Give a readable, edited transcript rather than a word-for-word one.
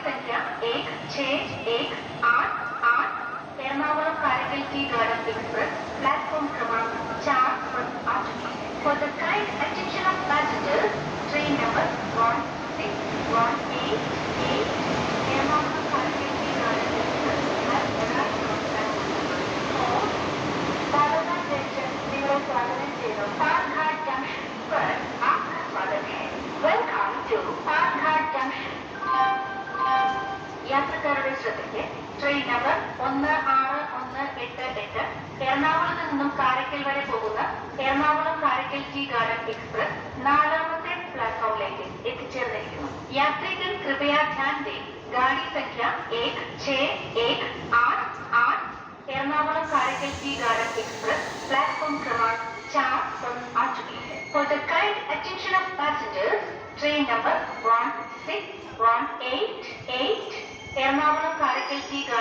संख्या 1618 Ernakulam Karaikal tea garden express platform क्रमांक 4 पर आ चुकी है। For the kind attention of passengers, train number 1618 Ernakulam Karaikal tea garden express has arrived on platform number 4. पालोना junction निकले स्वागत ചെയ്യുന്നു. പാലഘാട് ജംഗ്ഷൻ पर आपका स्वागत है. Welcome to Palakkad junction. യാത്രക്കാരുടെ ശ്രദ്ധയ്ക്ക് ട്രെയിൻ നമ്പർ 16188 എറണാകുളത്ത് നിന്നും കാരക്കൽ വരെ പോകുന്ന Ernakulam Karaikal tea garden express 4ാമത്തെ പ്ലാറ്റ്ഫോമിലേക്ക് എത്തിച്ചേർന്നിരിക്കുന്നു. यात्रीगण कृपया ध्यान दें. गाड़ी संख्या 1618 Ernakulam Karaikal tea garden express platform क्रमांक 4 पर आ चुकी है. For the kind attention of passengers, train number 1618 Ernakulam Karaikal tea garden